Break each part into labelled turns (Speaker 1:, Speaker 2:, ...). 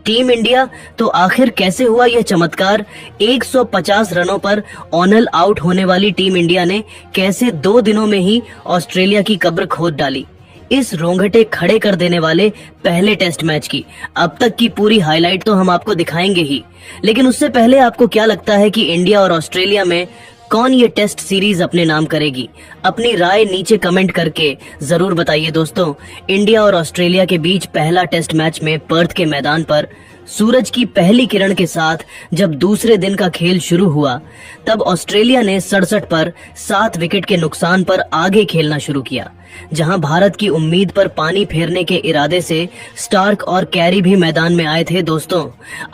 Speaker 1: Team India तो आखिर कैसे हुआ यह चमत्कार? 150 रनों पर ऑनल आउट होने वाली टीम इंडिया ने कैसे 2 दिनों में ही ऑस्ट्रेलिया की कब्र खोद डाली? इस रोंगटे खड़े कर देने वाले पहले टेस्ट मैच की अब तक की पूरी हाईलाइट तो हम आपको दिखाएंगे ही, लेकिन उससे पहले आपको क्या लगता है कि इंडिया और ऑस्ट्रेलिया में कौन ये टेस्ट सीरीज अपने नाम करेगी? अपनी राय नीचे कमेंट करके जरूर बताइए दोस्तों। इंडिया और ऑस्ट्रेलिया के बीच पहला टेस्ट मैच में पर्थ के मैदान पर सूरज की पहली किरण के साथ जब दूसरे दिन का खेल शुरू हुआ, तब ऑस्ट्रेलिया ने 67 पर 7 विकेट के नुकसान पर आगे खेलना शुरू किया। जहां भारत की उम्मीद पर पानी फेरने के इरादे से स्टार्क और कैरी भी मैदान में आए थे दोस्तों।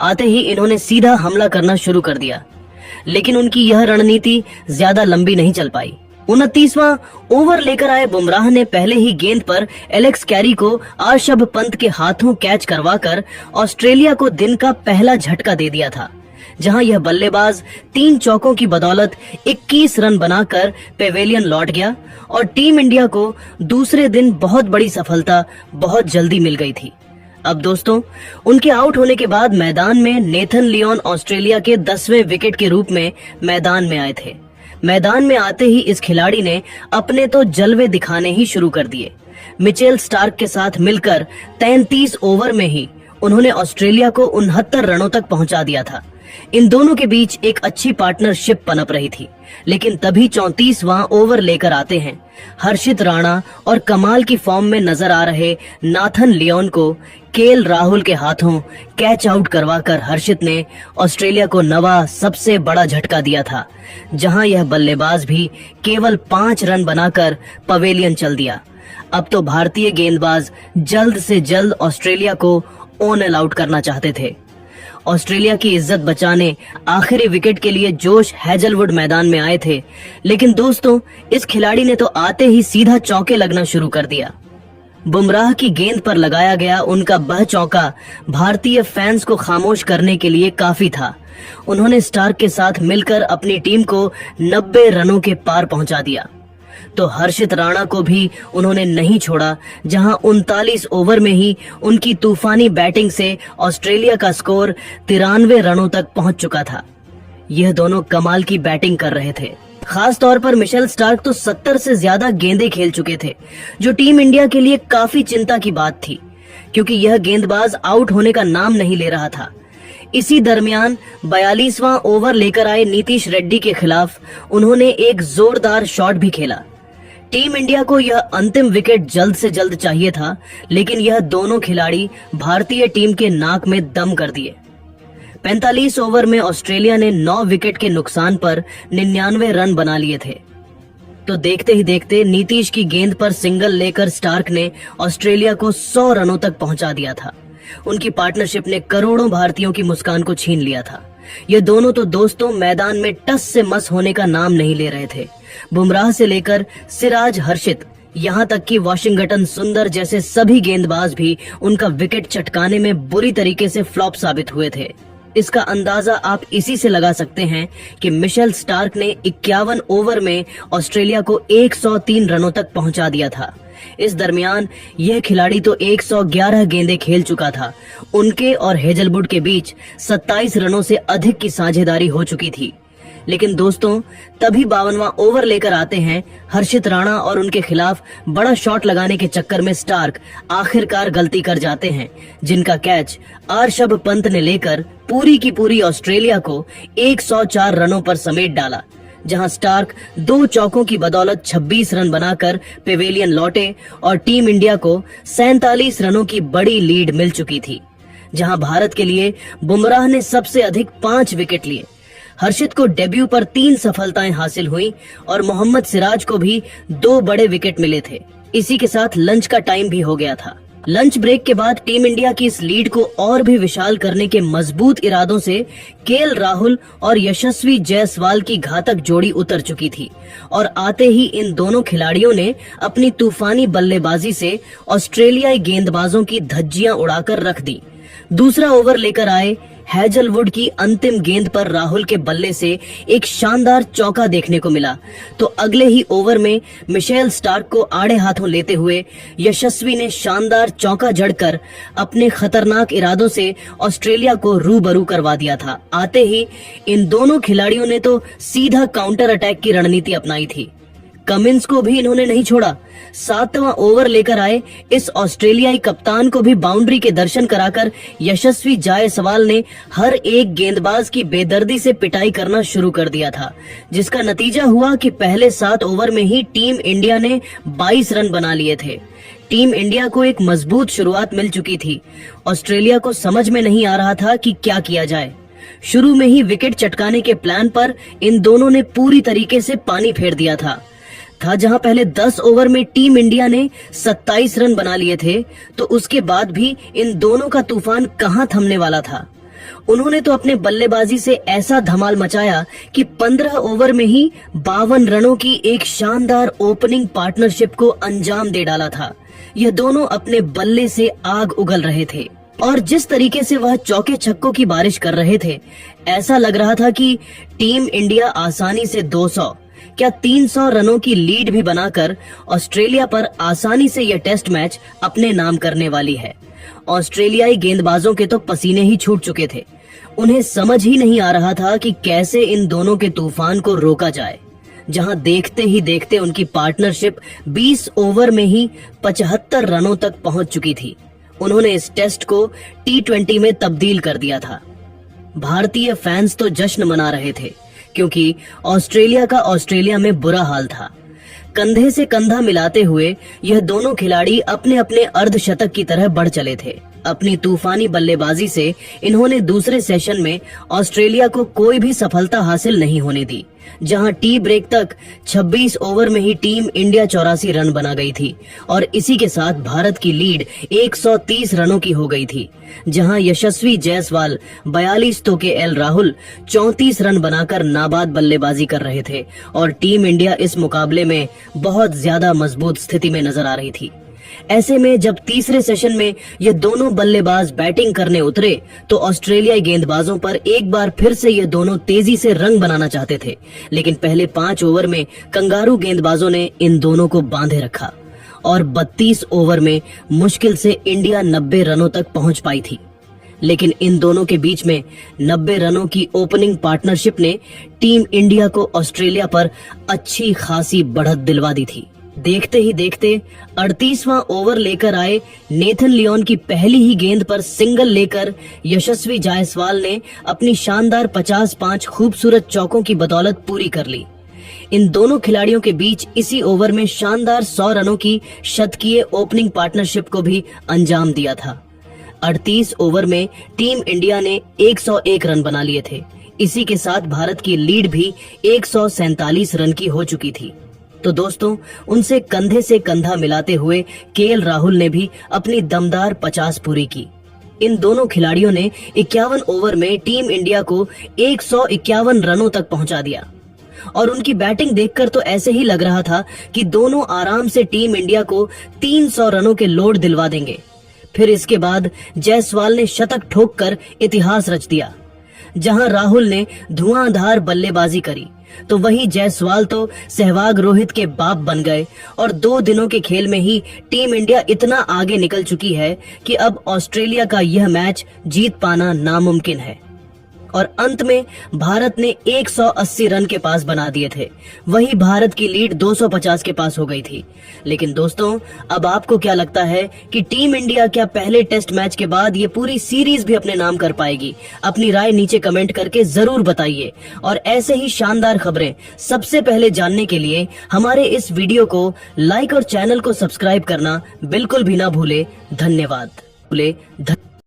Speaker 1: आते ही इन्होंने सीधा हमला करना शुरू कर दिया, लेकिन उनकी यह रणनीति ज्यादा लंबी नहीं चल पाई। 29वां ओवर लेकर आए बुमराह ने पहले ही गेंद पर एलेक्स कैरी को आर्शब पंत के हाथों कैच करवाकर ऑस्ट्रेलिया को दिन का पहला झटका दे दिया था। जहां यह बल्लेबाज 3 चौकों की बदौलत 21 रन बनाकर पेवेलियन लौट गया और टीम इंडिया को दूसरे दिन बहुत बड़ी सफलता बहुत जल्दी मिल गई थी। अब दोस्तों, उनके आउट होने के बाद मैदान में नेथन लियोन ऑस्ट्रेलिया के 10वें विकेट के रूप में मैदान में आए थे। मैदान में आते ही इस खिलाड़ी ने अपने तो जलवे दिखाने ही शुरू कर दिए। मिचेल स्टार्क के साथ मिलकर 33 ओवर में ही उन्होंने ऑस्ट्रेलिया को 69 रनों तक पहुंचा दिया था। इन दोनों के बीच एक अच्छी पार्टनरशिप पनप रही थी, लेकिन तभी 34वां ओवर लेकर आते हैं हर्षित राणा और कमाल की फॉर्म में नजर आ रहे नाथन लियोन को केएल राहुल के हाथों कैच आउट करवाकर हर्षित ने ऑस्ट्रेलिया को नवा सबसे बड़ा झटका दिया था। जहां यह बल्लेबाज भी केवल 5 रन बनाकर पवेलियन चल दिया। अब तो भारतीय गेंदबाज जल्द से जल्द ऑस्ट्रेलिया को ऑल आउट करना चाहते थे। ऑस्ट्रेलिया की इज्जत बचाने आखिरी विकेट के लिए जोश हेजलवुड मैदान में आए थे, लेकिन दोस्तों इस खिलाड़ी ने तो आते ही सीधा चौके लगना शुरू कर दिया। बुमराह की गेंद पर लगाया गया उनका वह चौका भारतीय फैंस को खामोश करने के लिए काफी था। उन्होंने स्टार्क के साथ मिलकर अपनी टीम को 90 रनों के पार पहुंचा दिया। तो हर्षित राणा को भी उन्होंने नहीं छोड़ा, जहां 39 ओवर में ही उनकी तूफानी बैटिंग से ऑस्ट्रेलिया का स्कोर 93 रनों तक पहुंच चुका था। यह दोनों कमाल की बैटिंग कर रहे थे। खास तौर पर मिशेल स्टार्क तो 70 से ज्यादा गेंदें खेल चुके थे, जो टीम इंडिया के लिए काफी चिंता की बात थी, क्योंकि यह गेंदबाज आउट होने का नाम नहीं ले रहा था। इसी दरमियान 42वां ओवर लेकर आए नीतीश रेड्डी के खिलाफ उन्होंने एक जोरदार शॉट भी खेला। टीम इंडिया को यह अंतिम विकेट जल्द से जल्द चाहिए था, लेकिन यह दोनों खिलाड़ी भारतीय टीम के नाक में दम कर दिए। 45 ओवर में ऑस्ट्रेलिया ने 9 विकेट के नुकसान पर 99 रन बना लिए थे। तो देखते ही देखते नीतीश की गेंद पर सिंगल लेकर स्टार्क ने ऑस्ट्रेलिया को 100 रनों तक पहुंचा दिया था। उनकी पार्टनरशिप ने करोड़ों भारतीयों की मुस्कान को छीन लिया था। ये दोनों तो दोस्तों मैदान में टस से मस होने का नाम नहीं ले रहे थे। बुमराह से लेकर सिराज, हर्षित, यहाँ तक कि वॉशिंगटन सुंदर जैसे सभी गेंदबाज भी उनका विकेट चटकाने में बुरी तरीके से फ्लॉप साबित हुए थे। इसका अंदाजा आप इसी से लगा सकते हैं कि मिशेल स्टार्क ने 51 ओवर में ऑस्ट्रेलिया को 103 रनों तक पहुंचा दिया था। इस दरमियान यह खिलाड़ी तो 111 गेंदें खेल चुका था। उनके और हेजलवुड के बीच 27 रनों से अधिक की साझेदारी हो चुकी थी। लेकिन दोस्तों तभी 52वां ओवर लेकर आते हैं हर्षित राणा और उनके खिलाफ बड़ा शॉट लगाने के चक्कर में स्टार्क आखिरकार गलती कर जाते हैं, जिनका कैच आर्शब पंत ने लेकर पूरी की पूरी ऑस्ट्रेलिया को 104 रनों पर समेट डाला। जहां स्टार्क 2 चौकों की बदौलत 26 रन बनाकर पेवेलियन लौटे और टीम इंडिया को 47 रनों की बड़ी लीड मिल चुकी थी। जहां भारत के लिए बुमराह ने सबसे अधिक 5 विकेट लिए। हर्षित को डेब्यू पर 3 सफलताएं हासिल हुई और मोहम्मद सिराज को भी 2 बड़े विकेट मिले थे। इसी के साथ लंच का टाइम भी हो गया था। लंच ब्रेक के बाद टीम इंडिया की इस लीड को और भी विशाल करने के मजबूत इरादों से केएल राहुल और यशस्वी जायसवाल की घातक जोड़ी उतर चुकी थी और आते ही इन दोनों खिलाड़ियों ने अपनी तूफानी बल्लेबाजी से ऑस्ट्रेलियाई गेंदबाजों की धज्जियां उड़ाकर रख दी। दूसरा ओवर लेकर आए हैजलवुड की अंतिम गेंद पर राहुल के बल्ले से एक शानदार चौका देखने को मिला, तो अगले ही ओवर में मिशेल स्टार्क को आड़े हाथों लेते हुए यशस्वी ने शानदार चौका जड़कर अपने खतरनाक इरादों से ऑस्ट्रेलिया को रूबरू करवा दिया था। आते ही इन दोनों खिलाड़ियों ने तो सीधा काउंटर अटैक की रणनीति अपनाई थी। कमिंस को भी इन्होंने नहीं छोड़ा। 7वां ओवर लेकर आए इस ऑस्ट्रेलियाई कप्तान को भी बाउंड्री के दर्शन कराकर यशस्वी जायसवाल ने हर एक गेंदबाज की बेदर्दी से पिटाई करना शुरू कर दिया था, जिसका नतीजा हुआ कि पहले 7 ओवर में ही टीम इंडिया ने 22 रन बना लिए थे। टीम इंडिया को एक मजबूत शुरुआत मिल चुकी थी। ऑस्ट्रेलिया को समझ में नहीं आ रहा था कि क्या किया जाए। शुरू में ही विकेट चटकाने के प्लान पर इन दोनों ने पूरी तरीके से पानी फेर दिया था। जहां पहले 10 ओवर में टीम इंडिया ने 27 रन बना लिए थे, तो उसके बाद भी इन दोनों का तूफान कहां थमने वाला था। उन्होंने तो अपने बल्लेबाजी से ऐसा धमाल मचाया कि 15 ओवर में ही 52 रनों की एक शानदार ओपनिंग पार्टनरशिप को अंजाम दे डाला था। यह दोनों अपने बल्ले से आग उगल रहे थे और जिस तरीके से वह चौके छक्कों की बारिश कर रहे थे, ऐसा लग रहा था कि टीम इंडिया आसानी से 200 क्या 300 रनों की लीड भी बनाकर ऑस्ट्रेलिया पर आसानी से यह टेस्ट मैच अपने नाम करने वाली है। ऑस्ट्रेलियाई गेंदबाजों के तो पसीने ही छूट चुके थे। उन्हें समझ ही नहीं आ रहा था कि कैसे इन दोनों के तूफान को रोका जाए। जहां देखते ही देखते उनकी पार्टनरशिप 20 ओवर में ही 75 रनों तक पहुंच चुकी थी। उन्होंने इस टेस्ट को T20 में तब्दील कर दिया था। भारतीय फैंस तो जश्न मना रहे थे, क्योंकि ऑस्ट्रेलिया का ऑस्ट्रेलिया में बुरा हाल था। कंधे से कंधा मिलाते हुए यह दोनों खिलाड़ी अपने अपने अर्धशतक की तरह बढ़ चले थे। अपनी तूफानी बल्लेबाजी से इन्होंने दूसरे सेशन में ऑस्ट्रेलिया को कोई भी सफलता हासिल नहीं होने दी। जहां टी ब्रेक तक 26 ओवर में ही टीम इंडिया 84 रन बना गई थी और इसी के साथ भारत की लीड 130 रनों की हो गई थी। जहां यशस्वी जायसवाल 42 तो KL राहुल 34 रन बनाकर नाबाद बल्लेबाजी कर रहे थे और टीम इंडिया इस मुकाबले में बहुत ज्यादा मजबूत स्थिति में नजर आ रही थी। ऐसे में जब तीसरे सेशन में ये दोनों बल्लेबाज बैटिंग करने उतरे, तो ऑस्ट्रेलियाई गेंदबाजों पर एक बार फिर से ये दोनों तेजी से रंग बनाना चाहते थे, लेकिन पहले 5 ओवर में कंगारू गेंदबाजों ने इन दोनों को बांधे रखा और 32 ओवर में मुश्किल से इंडिया 90 रनों तक पहुंच पाई थी। लेकिन इन दोनों के बीच में 90 रनों की ओपनिंग पार्टनरशिप ने टीम इंडिया को ऑस्ट्रेलिया पर अच्छी खासी बढ़त दिलवा दी थी। देखते ही देखते 38वां ओवर लेकर आए नेथन लियोन की पहली ही गेंद पर सिंगल लेकर यशस्वी जायसवाल ने अपनी शानदार 50-5 खूबसूरत चौकों की बदौलत पूरी कर ली। इन दोनों खिलाड़ियों के बीच इसी ओवर में शानदार 100 रनों की शतकीय ओपनिंग पार्टनरशिप को भी अंजाम दिया था। 38 ओवर में टीम इंडिया ने 101 रन बना लिए थे। इसी के साथ भारत की लीड भी 147 रन की हो चुकी थी। तो दोस्तों, उनसे कंधे से कंधा मिलाते हुए KL राहुल ने भी अपनी दमदार 50 पूरी की। इन दोनों खिलाड़ियों ने 51 ओवर में टीम इंडिया को 151 रनों तक पहुंचा दिया और उनकी बैटिंग देखकर तो ऐसे ही लग रहा था कि दोनों आराम से टीम इंडिया को 300 रनों के लोड दिलवा देंगे। फिर इसके बाद जायसवाल ने शतक ठोककर इतिहास रच दिया। जहां राहुल ने धुआंधार बल्लेबाजी करी, तो वहीं जायसवाल तो सहवाग रोहित के बाप बन गए और 2 दिनों के खेल में ही टीम इंडिया इतना आगे निकल चुकी है कि अब ऑस्ट्रेलिया का यह मैच जीत पाना नामुमकिन है। और अंत में भारत ने 180 रन के पास बना दिए थे। वहीं भारत की लीड 250 के पास हो गई थी। लेकिन दोस्तों, अब आपको क्या लगता है कि टीम इंडिया क्या पहले टेस्ट मैच के बाद ये पूरी सीरीज भी अपने नाम कर पाएगी? अपनी राय नीचे कमेंट करके जरूर बताइए और ऐसे ही शानदार खबरें सबसे पहले जानने के लिए हमारे इस वीडियो को लाइक और चैनल को सब्सक्राइब करना बिल्कुल भी ना भूले। धन्यवाद।